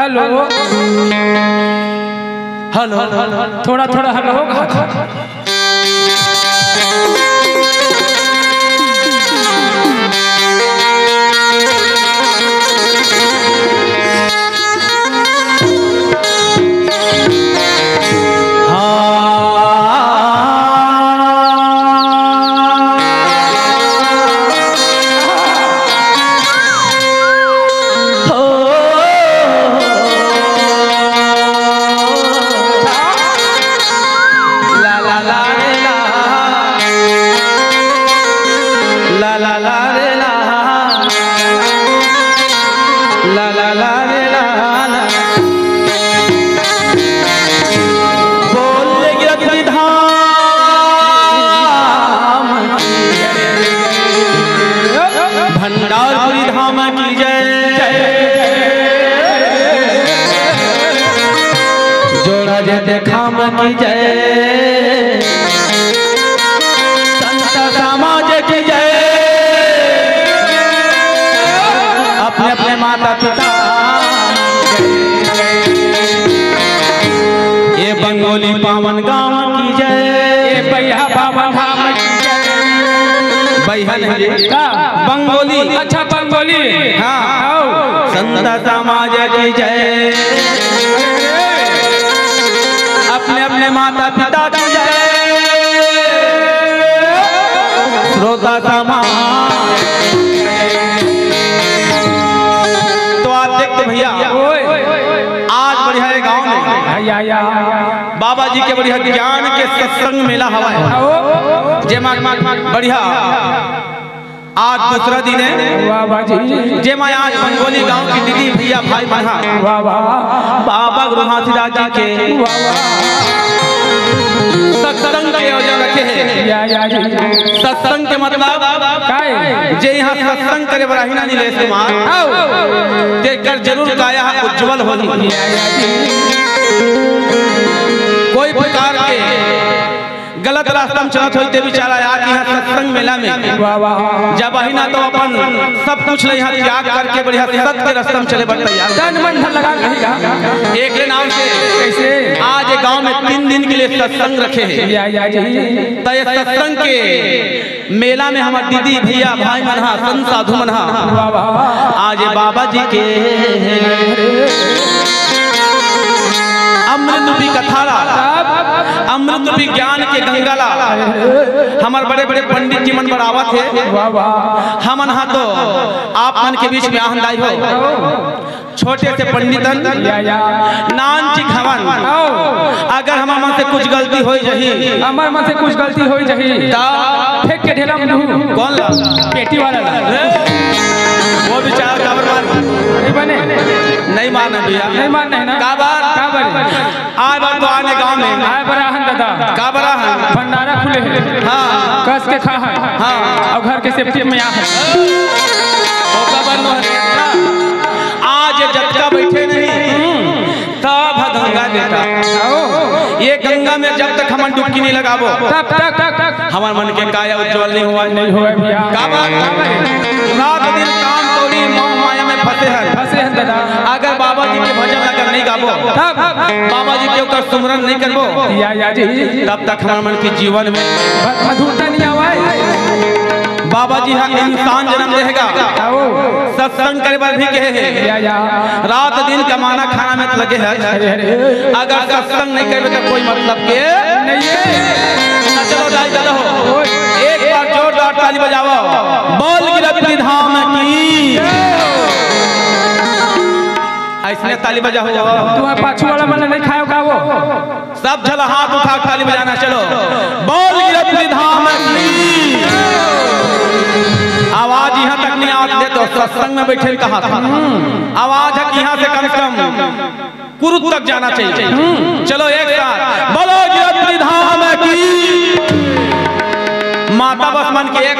Hello hello थोड़ा थोड़ा hello Bhandarpuri धाम की जय, जोड़ा जय खाम की जय, संत समाज की जय, अपने अपने माता पिता ये बंगोली पावन गांव की जय, ये भैया पावन धाम की जय। बहन बंगोली, अच्छा बंगोली, हाँ संत समाज की जय, अपने अपने माता पिता की जय, श्रोता समाज। तो आप देखते भैया आज बढ़िया गांव में बाबा जी के बढ़िया ज्ञान के सत्संग मेला हवा है, बढ़िया आज दूसरा दिन है जे मैं आज बंगोली गांव की दीदी भैया भाई बहना बाबा गुरु हाथीराज जी के सत्संग के आयोजन रखे हैं। सत्संग के मतलब जे यहाँ सत्संग करे बराहिना नीलेश कुमार देखकर जरूर काया उज्जवल हो। कोई प्रकार के गलत रास्ता में चलत होते बेचारा आज यहाँ सत्संग मेला में जब ही ना तो अपन सब कुछ यहाँ त्याग करके बढ़िया सत्य के रास्ते में चले बढ़ता यार एक नाम से कैसे आज गांव में 3 दिन के लिए सत्संग रखे हैं। तो ये सत्संग के मेला में हमारे दीदी भैया भाई मनहा संत साधु मनहा आज बाबा जी के अमृत भी कथारा अमृत भी ज्ञान के गंगाला हमारे बड़े बड़े पंडित जी मन बढ़ावत है। हमन हा तो आप मन के बीच में आहंदाई हो छोटे से पंडितन नान जी खवन अगर हमारे मन से कुछ गलती हो जही हमारे मन से कुछ गलती हो जही फेंक के ढेला में कौन ला पेटी वाला वो बेचारा काबर मार नहीं मारना भैया नहीं मारना है ना काबर आज बार तो आने गांव में आए बराहन दादा काबरा भंडारा खुले हैं हाँ कस के खा है हाँ और घर के सेफ्टी में यहाँ है आज जटका बैठे नहीं तब गंगा देता ये गंगा में जब तक हम डुबकी नहीं लगाबो तब तक हमारे मन के काया उज्जवल नहीं हुआ भैया रात दिन काम तोड़ी मोह माया में फंसे हैं दादा। अगर बाबा जी के भजन अगर नहीं गाबो बाबा जी के ऊपर सुमरन नहीं करबो तब तक हमारे मन के जीवन में मधुरता नहीं आवा। बाबा जी हाँ इंसान जन्म देगा सत्संग करे पर भी कहे है रात दिन कमाना खाना में लगे है अगर सत्संग नहीं करे तो कोई मतलब के नहीं है। चलो दाई दादा हो एक बार जोरदार ताली बजाओ बोल गिरफ्ती धाम की ऐसने ताली बजाओ। तुम्हारे पाछू वाला मन नहीं खाओ का वो सब चलो हाथ उठा ताली बजाना चलो बोल गिरफ्ती धाम की आवाज यहाँ तक नहीं आवाज दे तो सत्संग में बैठे कहा था आवाज है कि यहाँ से कम से कम कुरुत तक जाना चाहिए। चलो एक साथ बोलो गिरफ्ती धाम की माता बस मन के एक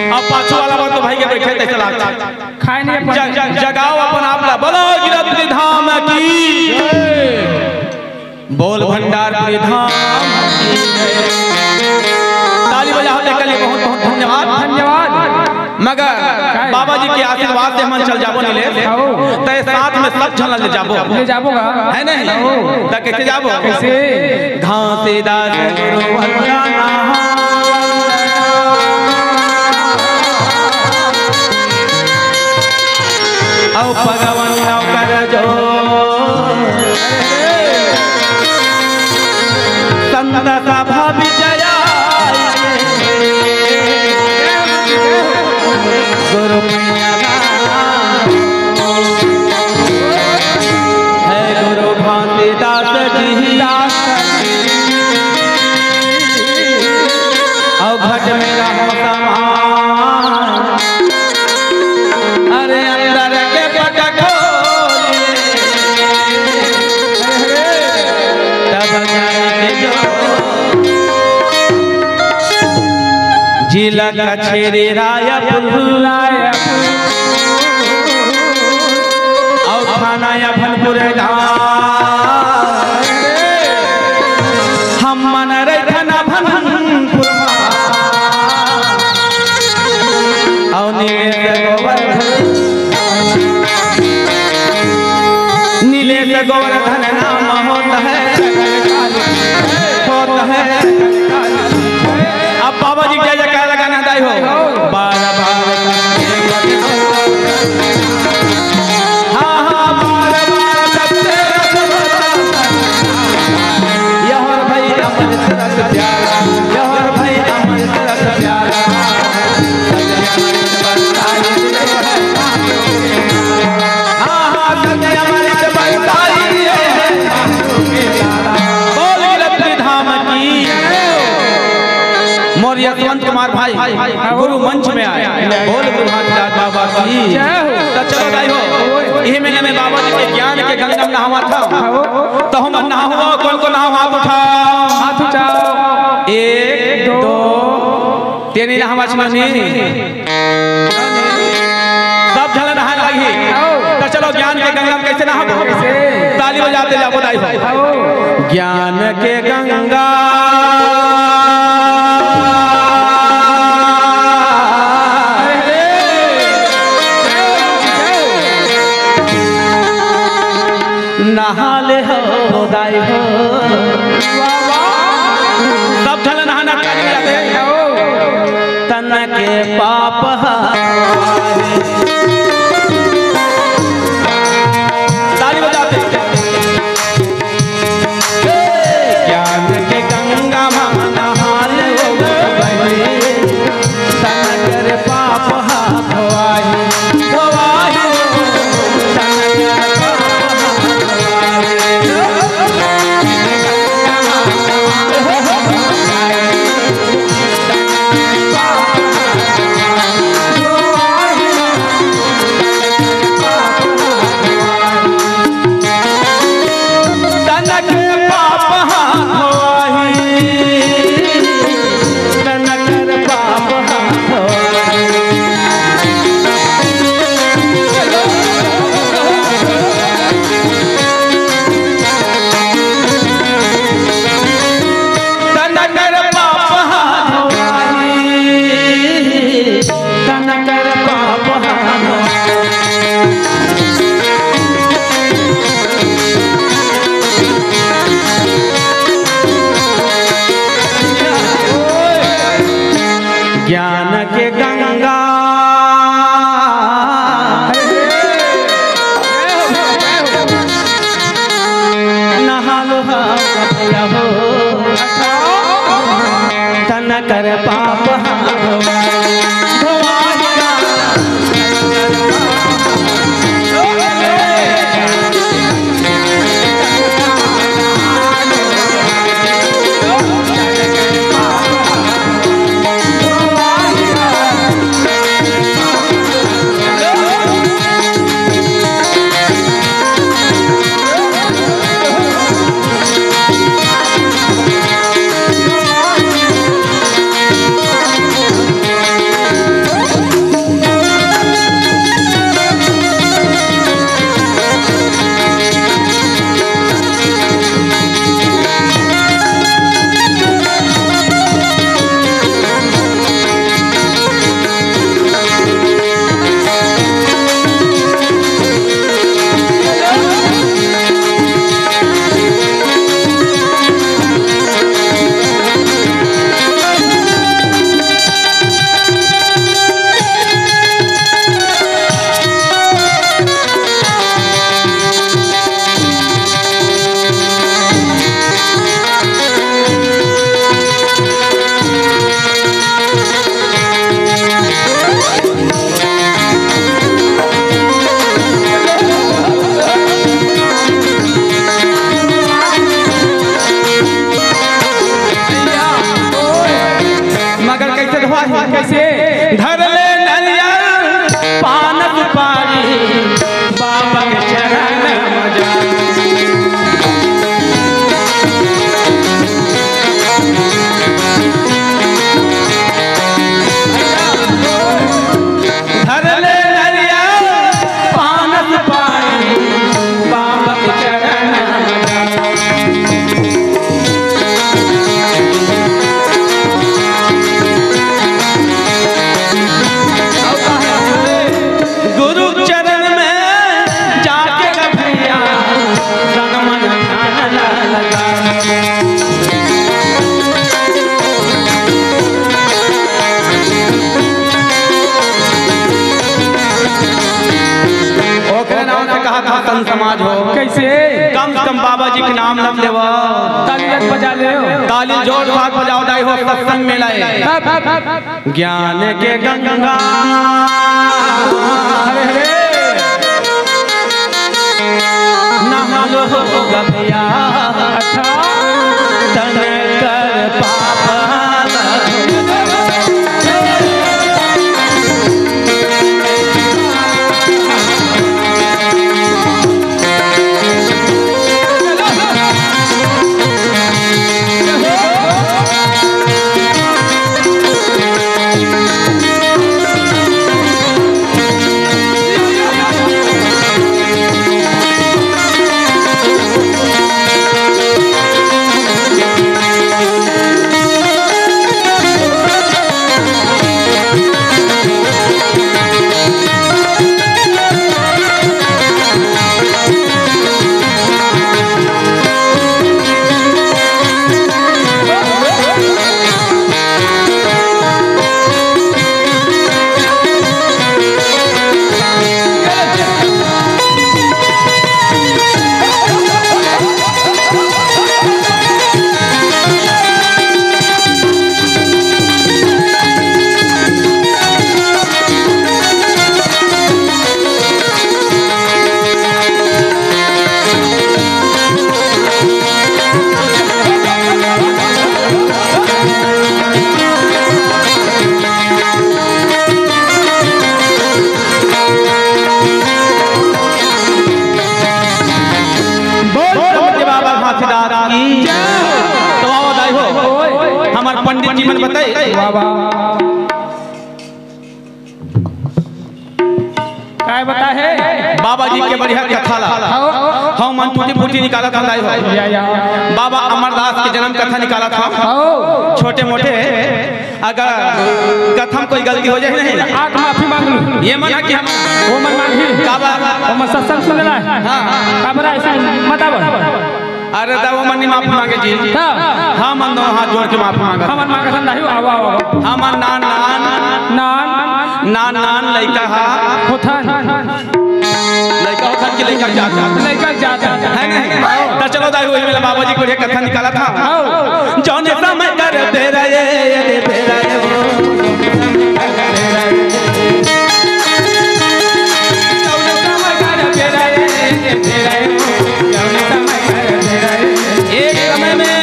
अब पाछू वाला बात तो भाई के बैठे थे चला खाए नहीं जगाओ अपन आपला बोलो गिरफ्ती धाम की बोल भंडारपुरी धाम की ताली बजाओ के लिए बहुत बहुत धन्यवाद। मगर बाबा जी के आशीर्वाद से हम चल जाबो नीले ते साथ में सब झल ले जाबोगा है नहीं त कैसे जाबो कैसे घासीदास गुरु वंदना औ भगवान कर जो संत सभा विजया गुरु है गुरु घासीदास जी औ घट में रहो समान अरे अंदर के पट खोलिए तब जाने जो जिला कचेरी रायपुर और थाना या भनपुर हम मन रे थाना भनपुर और नीलेश गोवर्धन नाम होता है अब बाबा जी क्या क्या लगाना दाई हो बार बार हाँ हाँ बार बार यहर भाई अमर तरस प्यारा यहर भाई अमर तरस प्यारा हाँ हाँ सत्य अमृत बरसाई बोल गिरफ्ती धाम की मोर यशवंत कुमार भाई गुरु मंच में आए बोल गुरु घासीदास बाबा की तो चलो भाई हो यही महीने में बाबा जी के ज्ञान के गंगा में नहावा था तो हम नहाओ कौन को नहाओ हाथ उठाओ 1 2 तेरी नहावा सुनानी सब झल नहा लगी तो चलो ज्ञान के गंगा में कैसे नहाबो ताली बजाते जाबो दाई हो ज्ञान के गंगा नहाले हो दाई हो सब झल नहाना तन के पाप ताली बजाते ज्ञान के गंगा में नहाले हो तन कर पाप धोवाही धोवाही ज्ञान के गंगा नहालो हो तन कर पाप ओकरे नाम से कहा था संत समाज हो। कैसे? कम से कम बाबा जी के नाम लग लेवा। तालियां बजा ले। ताली जोर साथ बजाओ दाई हो सत्संग में लाए। ज्ञान के गंगा नहा लो गभया। अच्छा तन कर पापा पंडित जी मन बताए। काय बता है? बाबा जी के बढ़िया कथा ला हम मन फूटी फूटी निकाला था लाइव। बाबा अमरदास के जन्म कथा निकाला था। छोटे मोटे अगर कथम कोई गलती हो जाए नहीं आग माफी मांग लूं। ये मना कि हम वो मन मांगी काबा वो मन सत्संग सुनना है। हां काबरा ऐसा मत आवा। अरे वो मन माफी मांगे जी। हां मन दो हाथ जोड़ के माफी मांगा। हम मन मांगा संदा आवा आवा। हम नान नान नान नान नान लइका हा होथन लइका होथन के लइका जाता है नहीं। तो चलो दाई वही मेरा बाबा जी को ये कथा निकाला था। जौने समय कर तेरा ये तेरा एक समय में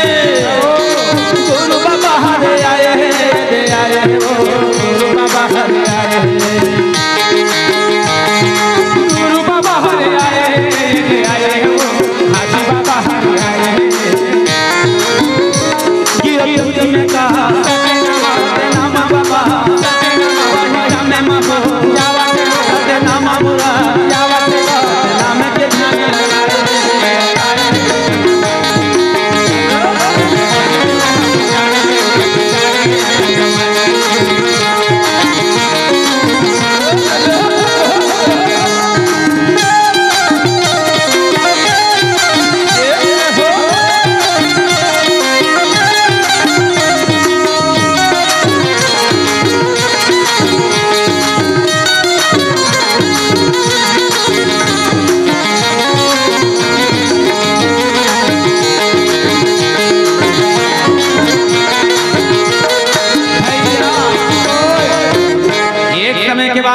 गुरु बाबा हरे आए हैं गुरु बाबा हरे आए गुरु बाबा हरे आए हाजी बाबा हरे आए गिरगिट में कहा नाम बाबा नाम नाम मुरा नाम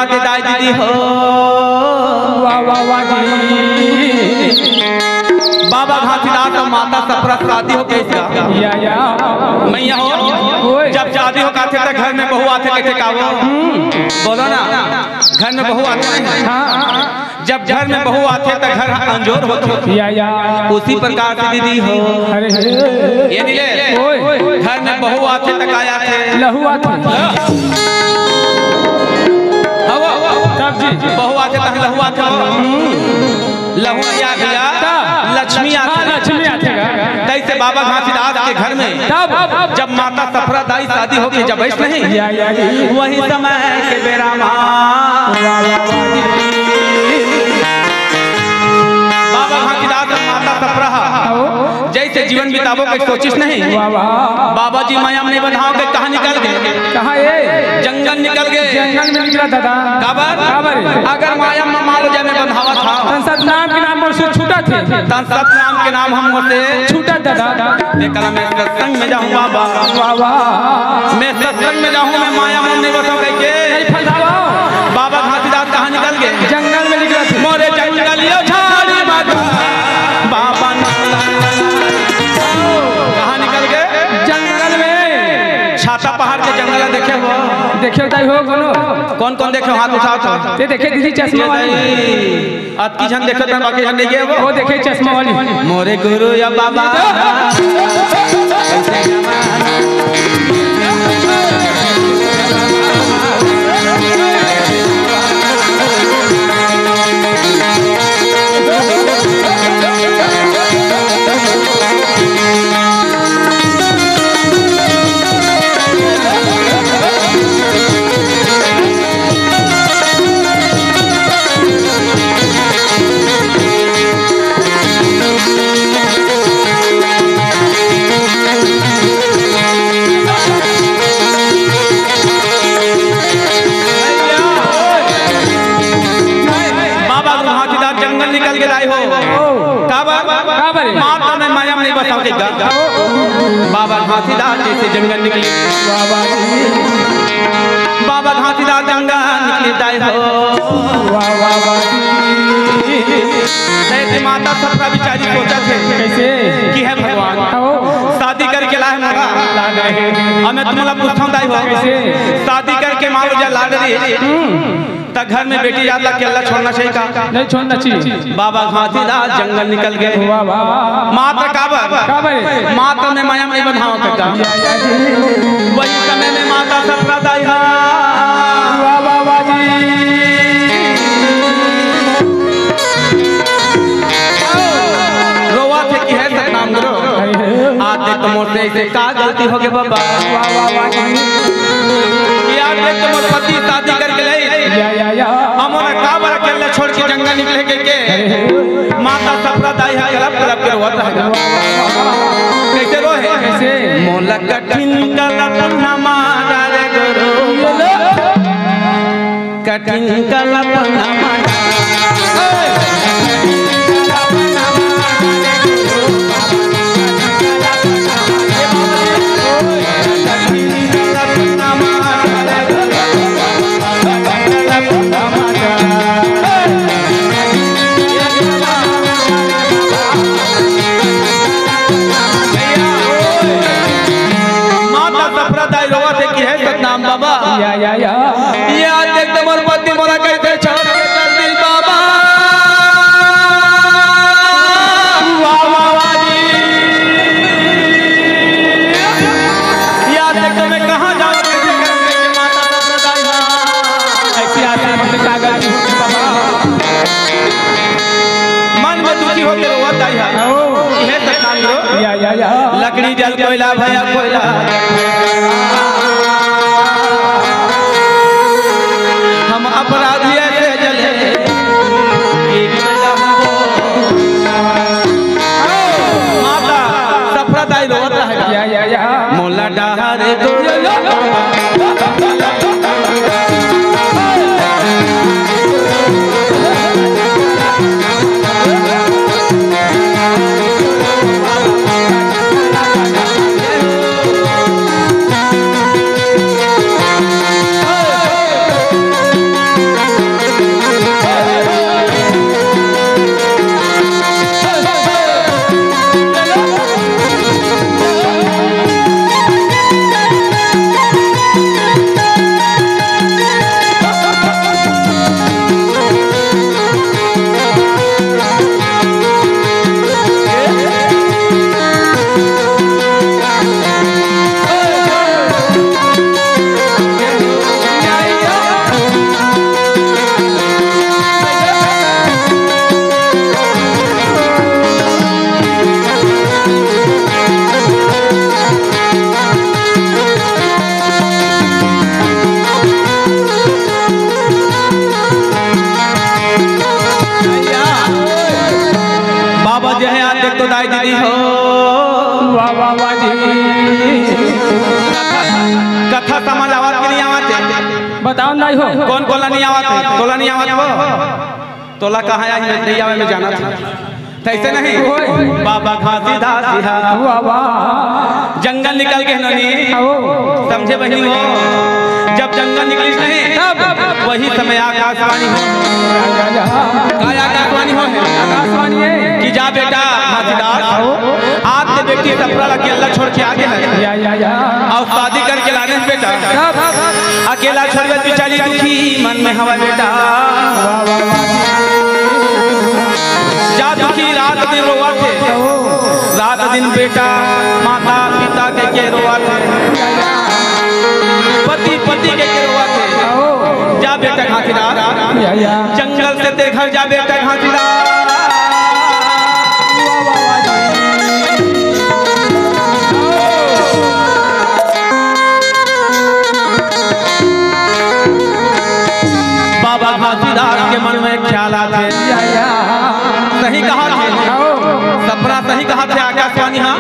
के दाई दीदी हो। वाह वाह वाह जी। बाबा घासीदास और माता सफरा शादी हो कैसा या मैया हो। जब शादी हो काथे तक घर में बहू आते कैसे कावो बोलो ना। घर में बहू आते हाँ। जब घर में बहू आते तक घर अंजोर होते या उसी प्रकार से दीदी हो। ये नीले घर में बहू आते तक आया थे लहू आते बहु आते तक लहू आते लहू क्या गया लक्ष्मी आते कैसे बाबा घासीदास के घर में तब जब माता सफरा दाई शादी हो गई जब ऐसे नहीं वही समय के बेरा बाबा घासीदास और माता सफरा जैसे जीवन बिताबो के सोचिस नहीं। बाबा जी माया में बंधाओ के कहाँ निकल गए? कहाँ ये? जंगल निकल गए। जंगल में निकला दादा। काबर अगर माया में मान लो में बंधावा था तन नाम के नाम से छूटा थे, तन नाम के नाम हम से छूटा दादा। देखा मैं सत्संग में जाऊँ बाबा, मैं सत्संग में जाऊँ, मैं माया में नहीं बसो कह के बाबा घासीदास कहाँ निकल गए? जंगल में निकला थे। मोरे जंगलियो झाड़ी बाबा कहाँ निकल गए? जंगल में। छाता पहाड़ के जंगल देखे हो? देखे दाई हो कौन कौन देखे? हाथ उठाओ तो ते देखे दीदी चश्मा वाली। आज की जन देखो तो बाकी जन देखे वो देखे चश्मा वाली। मोरे गुरु या बाबा माता में माया में नहीं बसाओगे। बाबा घासीदास जैसे जंगल निकले, बाबा घासीदास जंगल निकले दाई हो। माता सपना बिचारी सोचा थे कैसे कि है भगवान शादी करके लाए मगा हमें तुम्हारा पूछता दाई हो। शादी करके मारो जा लाड रही तक घर में बेटी जाता के अल्लाह छोड़ना चाहिए का? नहीं छोड़ना चाहिए। बाबा घासीदास जंगल निकल गए। माता काबर माता में माया में बंधाओ का वही समय में माता सपना दाई रोवा थे कि है सतनाम गुरु आते तो मोटे से का गलती हो गई बाबा यार देख तो मोर पति शादी करके ले हमारा काबर अकेले छोड़ के जंगल निकले के माता सपना दाई है गलब गलब के रोता है। कैसे रोए? कैसे? मोला कठिन कल्पना मारा रे गुरु कठिन कल्पना मारा बाबा ये आज देख तो मोर पति मोरा कैसे छोड़ के चल दी बाबा याद देख तो मैं कहाँ जाऊँ कैसे करेंगे माता ऐसी आशा मत कागज बाबा मन में दुखी हो के रोता है ये सतनाम रो लकड़ी जल कोयला भया कोयला अपराधी ऐसे जले माता सफरा दाई रोता है मोला डहारे जी कथा समझ आवाज के नहीं आवाज बताओ नहीं हो कौन कोला नहीं आवाज तोला नहीं आवाज वो तोला कहाँ आई नहीं आवे में जाना था ऐसे नहीं बाबा घासीदास बाबा जंगल निकल के ननी समझे बहनी हो जब जंगल निकली नहीं तब वही समय आकाशवाणी हो आकाशवाणी हो आकाशवाणी है कि जा बेटा घासीदास आज के बेटी सफरा लगे अल्लाह छोड़ के आगे है या और शादी करके लाने से बेटा अकेला छोड़ बेचारी दुखी मन में हवा बेटा जा दुखी रात दिन रोआ थे रात दिन बेटा माता पिता के रोआ थे पति के रोआ थे जा बेटा घासीदास जंगल से ते घर जा बेटा घासीदास बाबा घासीदास के मन में ख्याल आते सही कहा थे सपना सही कहा थे आकाशवाणी हाँ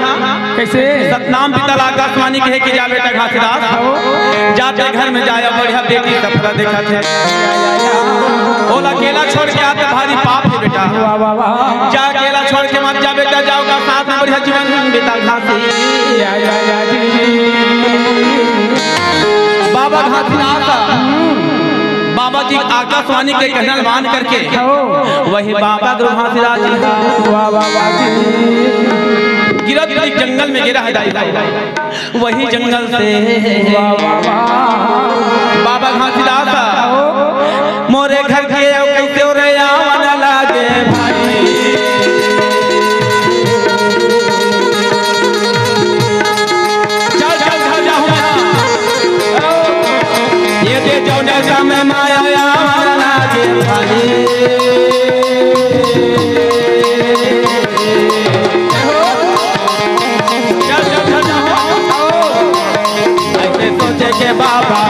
कैसे सतनाम पितल आकाशवाणी कहे कि जा बेटा घासीदास जाते घर में जाया बढ़िया बेटी सपना देखा थे बोला अकेला छोड़ के आते भारी पाप है बेटा जा अकेला छोड़ के मत जा बेटा जाओगा साथ में बढ़िया जीवन बेटा घासी बाबा घासीदास बाबा जी आकाशवाणी के कहना मान करके वही बाबा घासीदास जी गिरत जंगल में गिरा है वही जंगल से बाबा घासीदास मोरे घर के कैसे रे आवन लागे भाई चल चल घर जाऊं ये दे जाओ जैसा मैं माया आवन लागे भाई के बाबा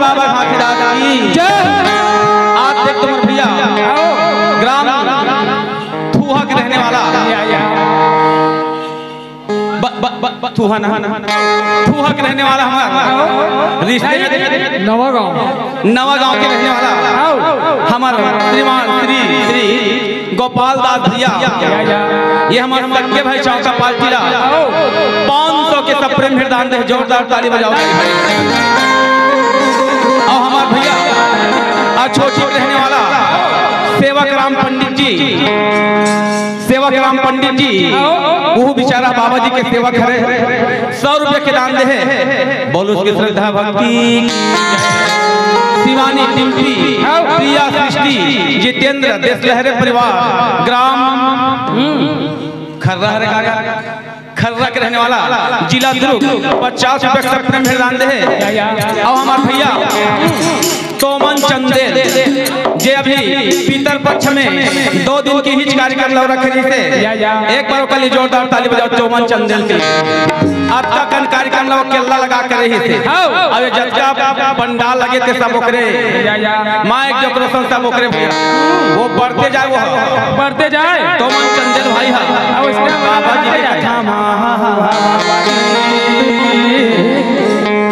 बाबा घासीदास की जय। आज देख तुम्हारे भैया ग्राम थूहा के रहने वाला थूहा के रहने वाला हमारा रिश्ते में नवा गांव के रहने वाला हमारा श्रीमान श्री गोपाल दास भैया, ये हमारे सगे भाई चौका पार्टी 500 के सब प्रेम दान दे, जोरदार ताली बजाओ। और हमारे भैया छोटी रहने वाला सेवक राम पंडित जी, सेवक सेवा में पंडित जी वो बेचारा बाबा जी के सेवा करे 100 रुपये के दान दे है। बोलो उसकी श्रद्धा भक्ति। शिवानी टिम्पी प्रिया सृष्टि जितेंद्र देश लहरे परिवार ग्राम खर्रा के रहने वाला जिला दुर्ग 50 रुपये का प्रेम दान दे है। और हमारे भैया तोमन चंदेल जे अभी पीतल पक्ष में 2 दिन की हिच कार्यक्रम लग रखे जिसे एक बार कल जोरदार ताली बजाओ तोमन चंदेल के। आज का कल कार्यक्रम लग केला लगा कर रही थे। अब जब पंडाल लगे थे सब ओकरे माइक डेकोरेशन सब ओकरे भैया वो बढ़ते जाए तोमन चंदेल भाई बाबा जी के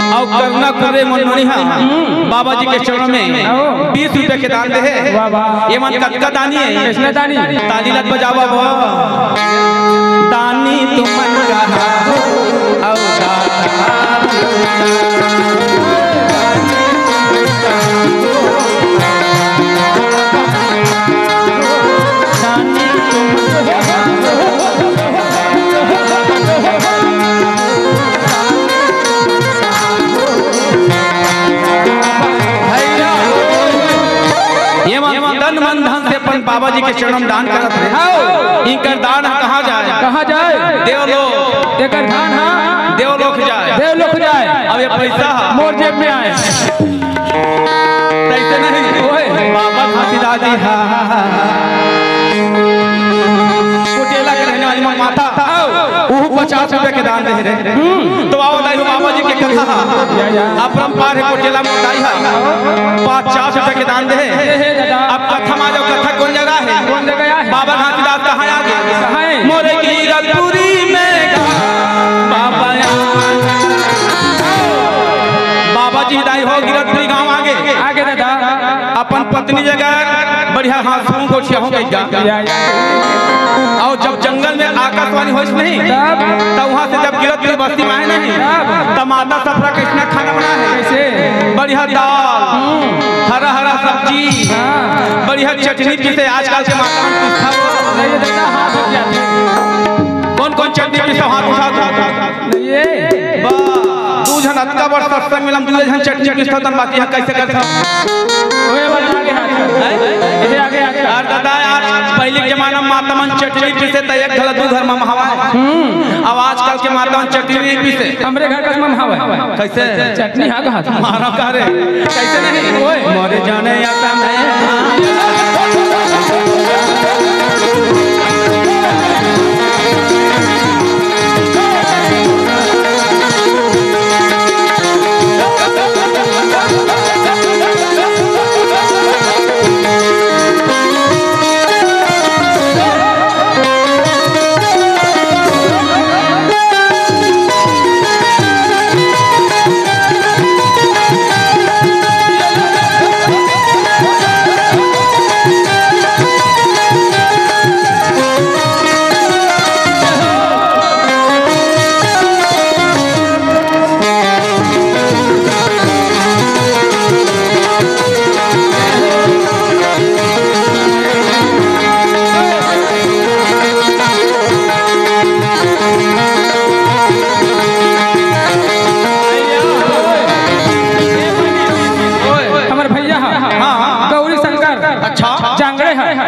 और करना करे मनोनिहा बाबा जी के चरणों में 20 रुपये के दान दे है। ये मन कटका दानी है ताली लग बजावा दानी तुमन कहा बाबा जी के चरणों में दान करत रहे। इनकर दान कहाँ जाए देवलोक। एकर दान देवलोक जाए। अब ये पैसा मोर जेब में आए कैसे नहीं बाबा घासीदास जी कुटेला के रहने वाली माता 50 रुपये के दान दे रहे। तो आओ बाबा जी के कथा अपरंपार है कुटेला में 50 रुपये के दान दे। अब कथा मा जाओ कथा कौन जगह है बाबा घासीदास कहाँ आगे मोरे की रतपुरी में बाबा जी हिदाई हो गिरतपुरी गांव आगे दादा अपन पत्नी जगह बढ़िया हाथों को छियाहों और जब जंगल में आकाशवाणी हो नहीं तब वहाँ से जब गिरतपुरी बस्ती में आए नहीं तब माता सफरा कृष्णा खाना बना है कैसे बढ़िया दाल हरा हरा सब्जी बढ़िया चटनी पीसे आजकल के माता कौन चटनी पीसे हाथ उठा दू जन अतका बड़ सत्संग मिलम 2 जन चटनी पीसता तन बाकी कैसे करता यार दादा यार पहले के जमाना में माता मन चटनी पीसे त एक ढला 2 घर में हवा अब आजकल के माता मन चटनी नहीं पीसे हमरे घर का मन हवा कैसे चटनी हां कहां मारा करे कैसे नहीं ओए मोरे जाने आता मैं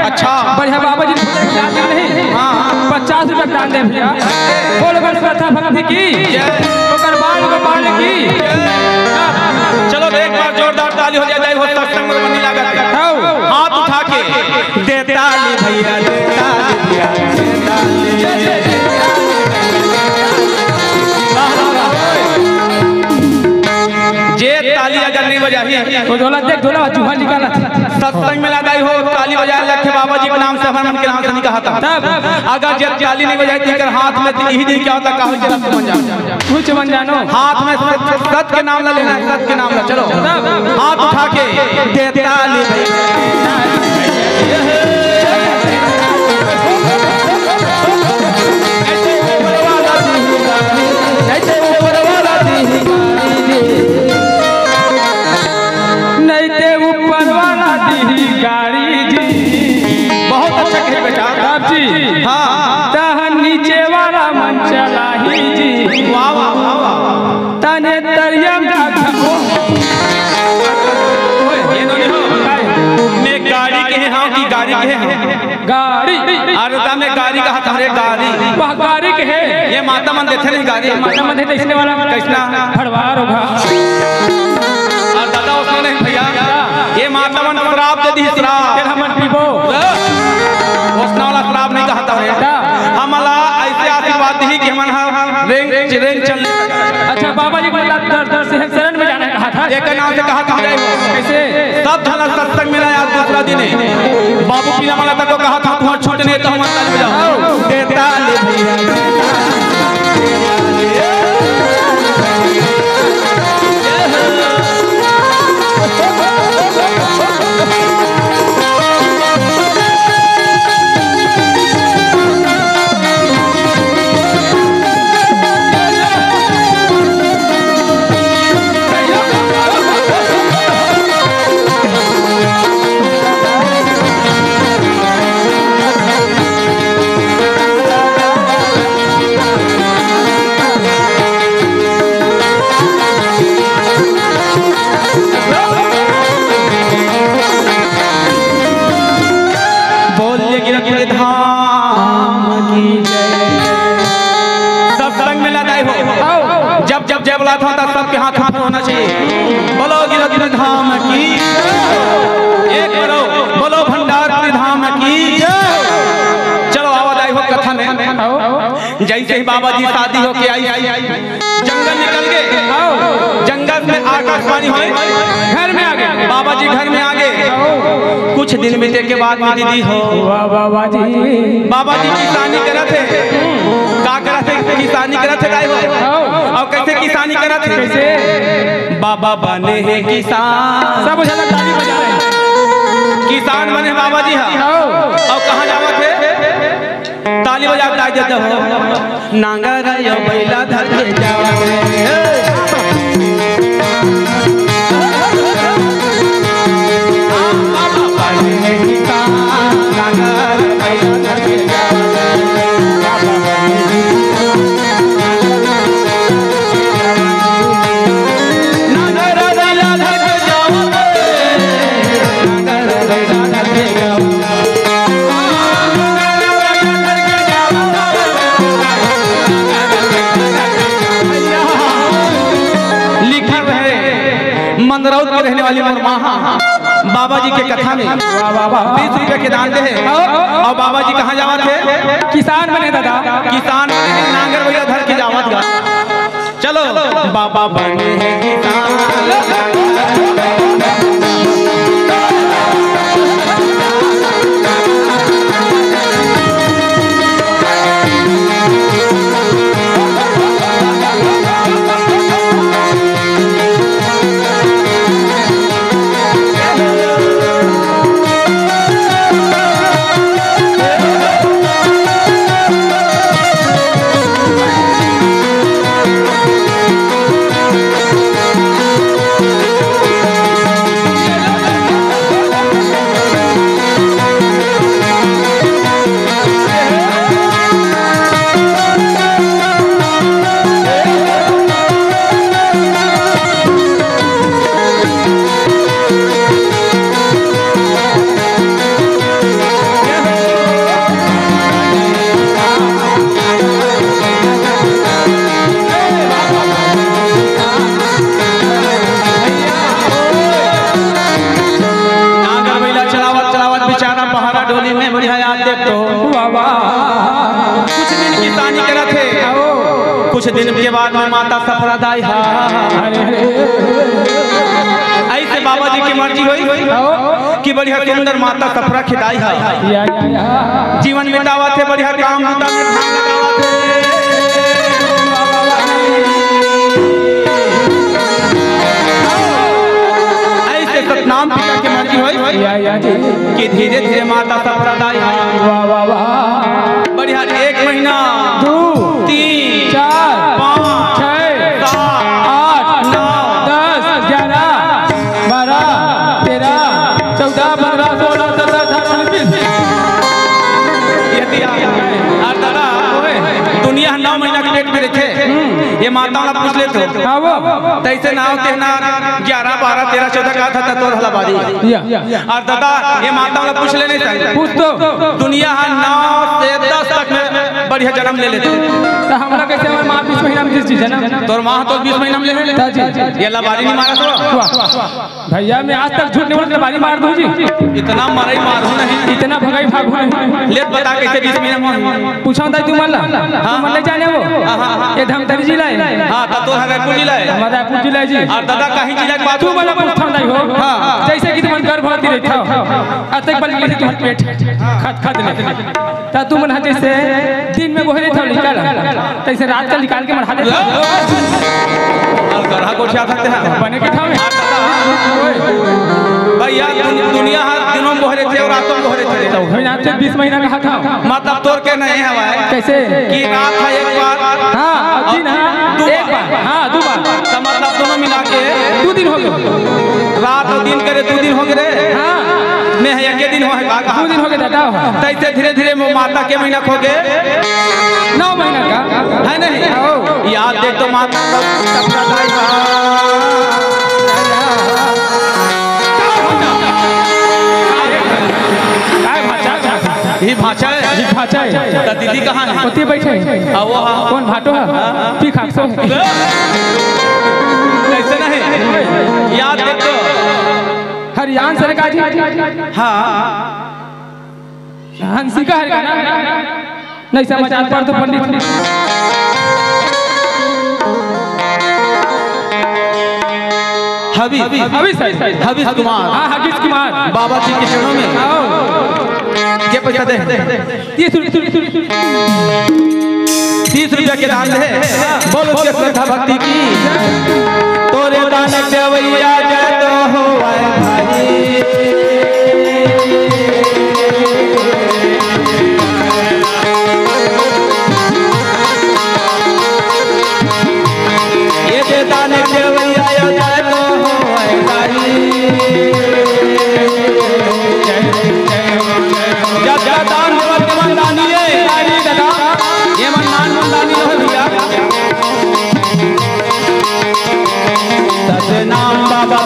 अच्छा बढ़िया बाबा जी नहीं 50 रुपये दान दे भैया बोल श्रद्धा भक्ति की बाल की। चलो एक बार जोरदार ताली हो जाए हो सत्संग में बनी लागत हाथ उठा के दे ताली भैया जे ताली अगर नहीं बजाही तो ढोला चूहा निकाला सत्संग में लगाई हो ताली बजाए लखे बाबा जी के नाम से हमारे मन के नाम से नहीं कहा था। अगर जब ताली नहीं बजाई तो हाथ में यही दिन क्या होता कुछ बन जानो हाथ में सत के नाम ला लेना है सत के नाम ला। चलो हाथ उठा के दे ताली गाड़ी जी बहुत अच्छा कहे बेटा जी हाँ हाँ तहन नीचे वाला मन चलाही जी वाह वाह वाह वाह तने तरियम ये नो हो मैं गाड़ी के हाँ की गाड़ी के हाँ गाड़ी आरता में गाड़ी का हाथ हरे गाड़ी वह गाड़ी के है ये माता मन देते नहीं गाड़ी माता मन देते इसने वाला कैसना फड़वार होगा और दादा उसने नहीं भैया ये माता मन शराब दे दी शराब फिर हम पीबो उसने वाला शराब नहीं कहा था हमला ऐसे आशीर्वाद दी कि हम रेंग चल। अच्छा बाबा जी को दर से शरण में जाना कहा था एक नाम से कहा था कैसे सब धन सत्संग मिला आज दूसरा दिन बाबू पीला वाला तक को कहा था तुम छूटने तो हम अंदर जाओ देता ले भैया जय बोला था सबके हाथ हाथ होना चाहिए। बोलो गिरगिरी धाम की एक बोलो भंडारपुरी धाम की। चलो आवाज आई हो कथा में जैसे ही बाबा जी शादी होके आई जंगल निकल गए जंगल में आकाशवाणी हुई घर में आ गए बाबा जी घर में आ गए। कुछ दिन बीते के बाद में दीदी हो बाबा जी किसानी करे थे का करे थे किसानी करे थे गाय हो और कैसे किसानी करे थे कैसे बाबा बने हैं किसान सब ताली बजा रहे हैं किसान बने बाबा जी हाँ और कहाँ जावा थे ताली बजा देते हो नांगर यो बैला धर के जावा मंदरौद के रहने वाली मोर माँ बाबा जी के कथा में 20 रुपए के दान दे और बाबा जी कहाँ जावा थे किसान बने दादा किसान बने नांगर भैया धर के जावत गा। चलो बाबा बने हैं किसान डोली में बढ़िया याद देख तो कुछ दिन किसानी करे थे कुछ दिन के बाद में माता सफरादाई ऐसे बाबा जी की मर्जी हुई कि बढ़िया सुंदर माता सफरा खिदाई है जीवन बितावा थे बढ़िया काम धंधा में ध्यान लगावा थे। ऐसे सतनाम पिता की मर्जी हुई कि धीरे धीरे माता सफरादाई बढ़िया 1 महीना 2 3 4 5 6 7 8 9 10 11 12 13 14 15 16 17 18 19 20 दुनिया 9 महीना के पेट में रखे ये माता वाला पूछ ले तो हाँ वो तैसे नाव तेना 11 12 13 14 का था तो हलाबादी और दादा ये माता वाला पूछ ले नहीं पूछ तो दुनिया 9 से 10 तक में बढ़िया जन्म ले लेते तो हमरा कैसे हमार माँ 20 महीना में किस जन्म तोर माँ तो 20 महीना में ले लेते ये हलाबादी नहीं मारा तो भैया मैं आज तक झूठ नहीं बोलता बारी मार दूं जी इतना मारे मारू नहीं इतना भगाई भागू नहीं ले बता कैसे 20 महीना में पूछा था तू मल्ला तू मल्ला जाने वो ये धमतरी जिला है हां तो रायपुर जिला है हमारा रायपुर जिला जी और दादा कहीं जिला के बात तू मल्ला पूछता नहीं हो हां जैसे कि तुम घर भरती रहता हो अतक बल के तुम पेट खत ले ता तू मन हाथे से दिन में बोहरे था निकाल तैसे रात का निकाल के मर हाथे और गधा को छा सकते हैं बने के था भैया दुनिया हर दिनों में बोहरे थे और रातों में बोहरे थे तो है ना 20 महीना का था मतलब तोड़ के नहीं हवा है कैसे कि रात है एक बार हां दिन एक बार हां दो बार तो मतलब दोनों मिला के 2 दिन हो गए रात और दिन करे 2 दिन हो गए हां मैं है एक दिन हो है का 2 दिन हो गए दादा तैसे धीरे धीरे वो माता के महीना खो गए 9 महीना का है नहीं याद देख तो माता ही भाषा है जी भाषा है तो दीदी कहाँ है ओती बैठे वो कौन भाटो है पी खाक्सो ऐसे नहीं याद देख तो हरियाण सरकार जी हाँ हंसिका है ना नहीं समझ आज पर तो पंडित हबीस कुमार हाँ हबीस कुमार बाबा जी के चरणों में क्या पैसा दे 30 रुपया के दान है बोलो के श्रद्धा भक्ति की तोरे दान देवैया जय तो हो भाई ये दे दान देवैया जय तो हो भाई जब दान देवल के मन दानिए दादा ये मन मान दानी हो भैया सतनाम बाबा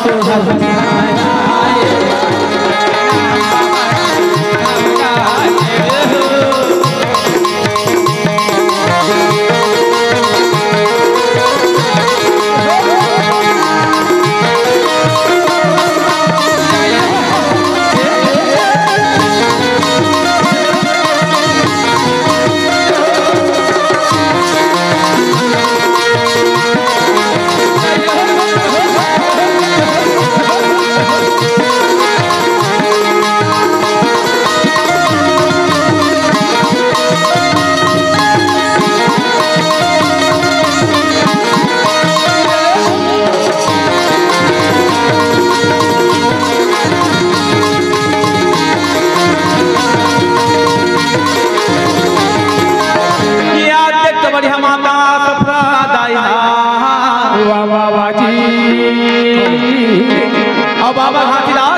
तो बढ़िया माता सफरा बाबा जी और बाबा घासीदास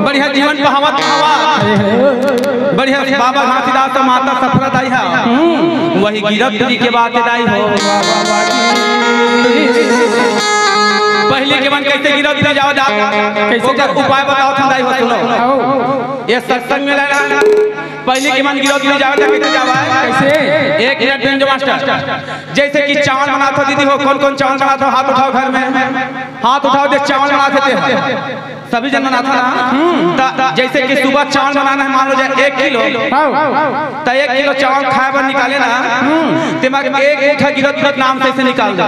बढ़िया जीवन बहावत हवा बढ़िया बाबा घासीदास माता सफरा दाई है वही गिरफ्तारी के बाद दाई हो पहले के मन कैसे गिरफ्तारी जाओ कैसे उपाय बताओ तुम दाई हो सुनो ये सत्संग में लेना पहले के मन गिरफ्त में जाओ कैसे जावा कैसे एक मिनट में जो मास्टर जैसे कि चावल बनाता हो दीदी हो कौन कौन चावल बनाता हो हाथ उठाओ घर में हाथ उठाओ देख चावल बनाते थे सभी जन बनाता ना जैसे कि सुबह चावल बनाना है मान लो जाए 1 किलो तो 1 किलो चावल खाए पर निकाले ना दिमाग एक एक गिरफ्त नाम से निकाल दो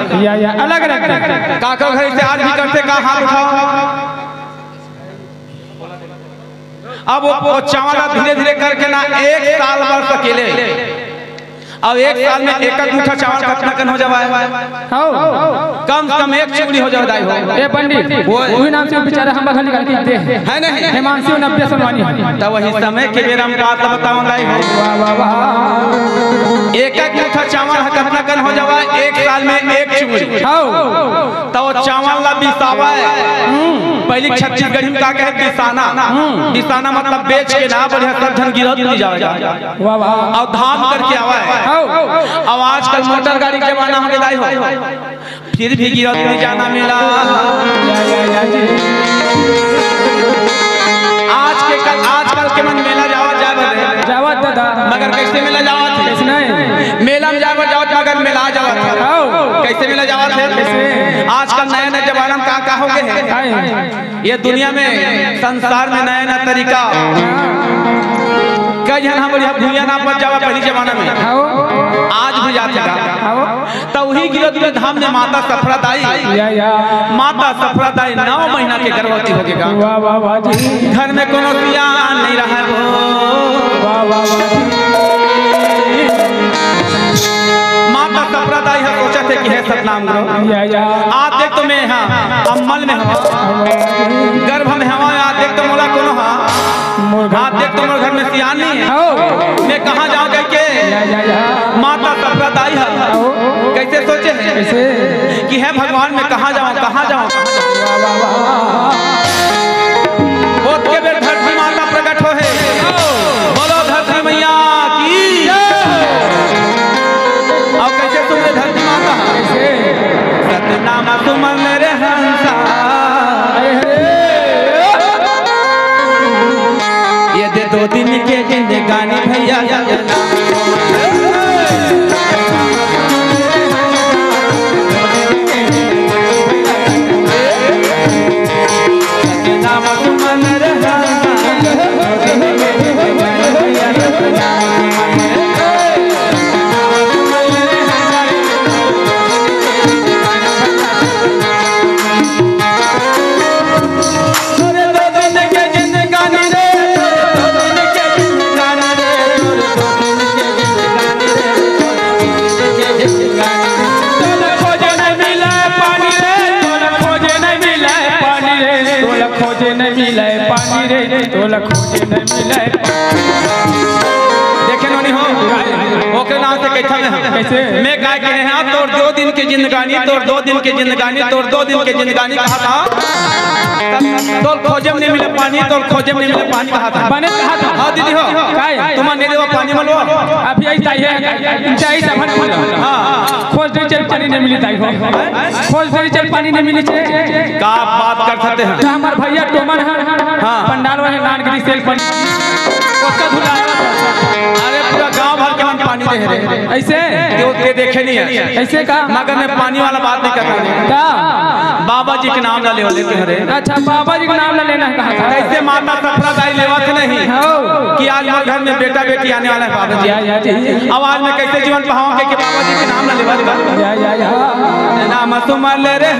अलग अलग काका घर से आज भी करते का हाथ उठाओ अब वो चावल धीरे धीरे करके ना 1 साल बढ़ सकेले अब 1 साल में एक मुठ्ठा चावल कितना कन हो जाए कम से कम 1 चुगली हो जाए ए पंडित वही नाम से बेचारा हम बखल निकाल के दे है नहीं हिमांशु 90 सोनवानी तब वही समय के बेरा में बात बताओ लाई हो एक मुठ्ठा चावल कितना कन हो जाए 1 साल में 1 चुगली तो चावल ला बिसावा पहले छत्तीसगढ़ी में का कहे दिसाना, दिसाना मतलब बेच के ना बढ़िया सब धन गिरत नहीं जाएगा और धाम करके आवा है। अब आजकल मोटर गाड़ी के जमाना हो गया हो, फिर भी गिरत नहीं जाना मिला। आजकल के मन मेला जावत दादा, मगर कैसे मेला जावत है? मेला में जावत मगर मेला जावत है। कैसे मेला जावत है? आजकल नया नया जमाना में का हो गए हैं ये दुनिया में, संसार में नया नया तरीका कई जन हम भूया ना पर जावा पहली जमाना में आज भी जाते तो वही गिरत धाम में माता सफरादाई, माता सफरादाई 9 महीना के गर्भवती हो गएगा। घर में कोनो सियान नहीं रहा वो, माता सफरादाई है सोचा थे कि है सतनाम ग्रो आज देख तो मैं हाँ अम्मल में हवा गर्भ में हवा आज देख तो मोला कोनो हाँ आज देख तो मोर घर में सियान नहीं है, मैं कहाँ जाऊँ कह के माता सफरादाई है। कैसे सोचे हैं कि है भगवान मैं कहाँ जाऊँ के बेर धरती माता प्रकट हो है, बोलो धरती मैया की। और कैसे तुमने धरती माता सतनाम सुमन रे हंसा, ये दे 2 दिन के जिंदगानी भैया देखे नोनी हो ओके नाम से कैसा कैसे मैं गाय के हैं तोर 2 दिन के जिंदगानी, तोर 2 दिन के जिंदगानी, तोर 2 दिन के जिंदगानी कहा था। तोर खोजे में नहीं मिले पानी, तोर खोजे में नहीं मिले पानी कहा था। बने कहा था हां दीदी हो तुम्हारे नहीं देवा पानी मलो अभी ऐसा ही है चाहे समझ हां खोज दे चल पानी नहीं मिली ताई हो, खोज दे चल पानी नहीं मिली छे का बात कर सकते हैं। हमार भैया टोमन है हां पंडाल वाले नानगिरी सेल पर उसका धुलाया, अरे पूरा गांव भर के मन पानी दे रहे ऐसे देवते देखे नहीं है ऐसे का मगर मैं पानी वाला बात नहीं करता का बाबा जी के नाम ना लेते हैं। अच्छा बाबा जी का नाम ना लेना कहा था कैसे माता सफरादाई लेवत नहीं कि आज मेरे घर में बेटा बेटी आने वाला है बाबा जी आवाज में कैसे जीवन पाओगे कि बाबा जी के नाम ना लेवत नाम सुमल रे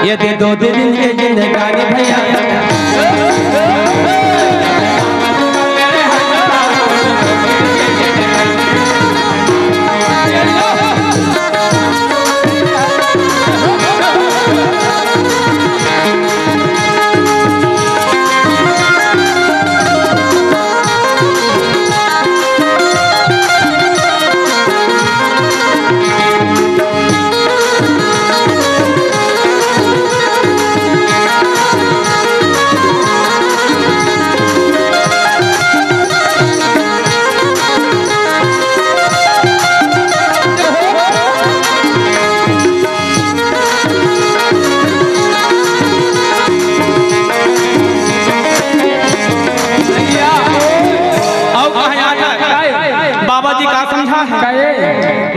ये दे 2 दिन के जिंदगानी भैया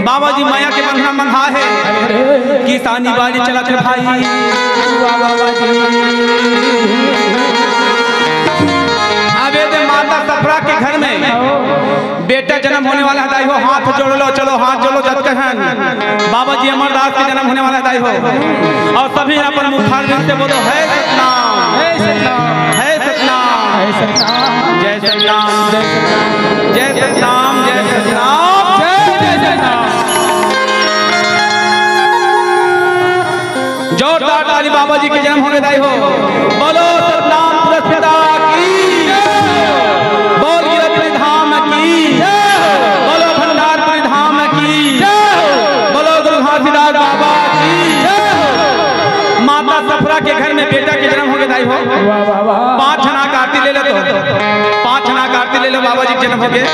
बाबा जी माया के बंधन बंधा है किसानी बाड़ी चला थे भाई बाबा जी अबे माता सफरा के घर में बेटा जन्म होने वाला है हो हाथ जोड़ लो चलो हाथ जोड़ो जब तक हैं बाबा जी अमरदास के जन्म होने वाला है हो और सभी यहाँ पर मुखार से बोलो है सतनाम है सतनाम है सतनाम जय सतनाम जय सतनाम जय सतनाम जोरदार ताली बाबा जी के जन्म होने दाई हो बोलो सतनाम पिता की बोल गिरत धाम की बोलो भंडार धाम की बोलो गुरु घासीदास बाबा की बाबा जी के जन्म हो गए।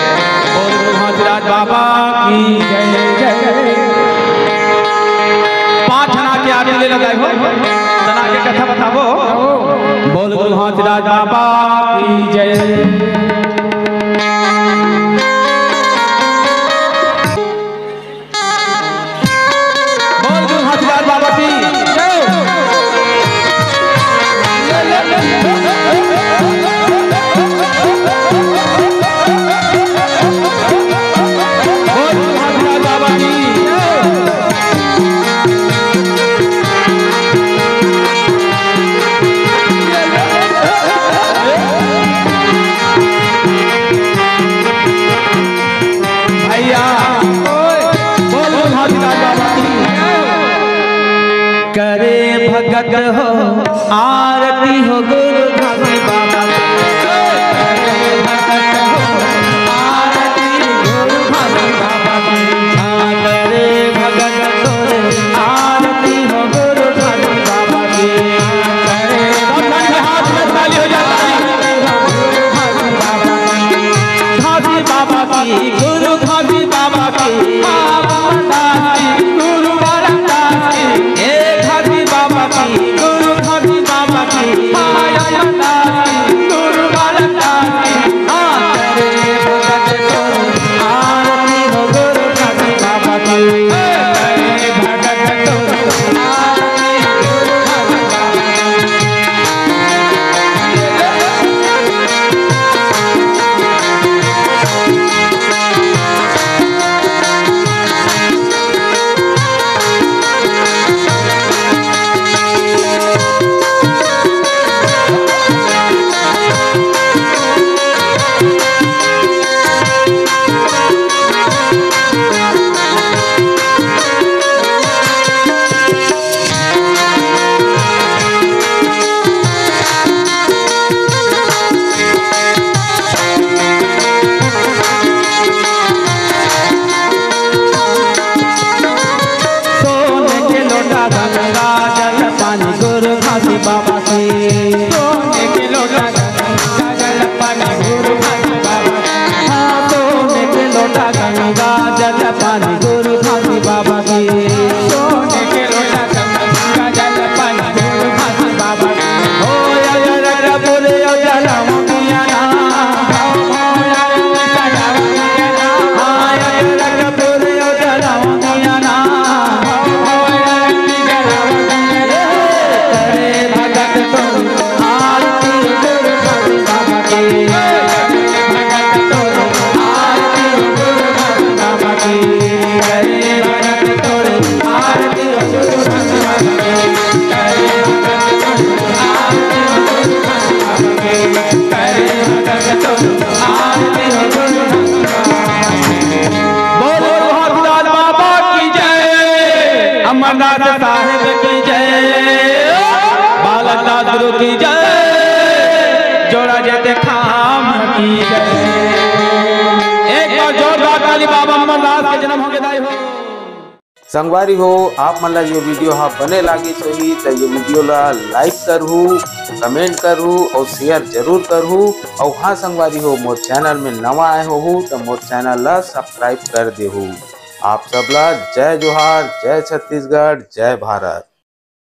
बोल गुरु घासीदास बाबा की जय जय। 5 जना के आरती ले लगाए हो, तना के कथा बताबो। बोल गुरु घासीदास बाबा की जय। बोल गुरु घासीदास बाबा की जय। करे भगत हो आरती हो गुरु घासी बाबा। करे भगत हो आरती गुरु घासी बाबा की। करे भगत हो आरती हो गुरु घासी बाबा की। करे हाथ में ताली हो जाती घासी बाबा की। गुरु घासी बाबा की। गुरु घासी बाबा की। गुरु करे भगत को आरती हो गुरु घासी बाबा की। करे भगत को आरती गुरु घासी बाबा बाबा की। सोने के लोटा गंगा जल पानी गुरु घासी बाबा की। हाँ, सोने के लोटा गंगा जल पानी गुरु घासी बाबा की। सोने के लोटा गंगा जल पानी गुरु घासी बाबा की। हो या बोले या जलाओ दिया ना। हाँ, या बोले या जलाओ दिया ना। अमरनाथ साहिब की जय। बालकनाथ गुरु की जय। जोड़ा जयते खाम की जय। एक बार जोरदार ताली बाबा अमरनाथ के जन्म हो गए हो। संगवारी हो आप मन ला ये वीडियो हाँ बने लागी सही तो ये वीडियो ला लाइक करहू, कमेंट करहू और शेयर जरूर करहू। और हाँ संगवारी हो मोर चैनल में नवा आए हो तो मोर चैनल ला सब्सक्राइब कर देहू। आप सबला जय जोहार, जय छत्तीसगढ़, जय भारत।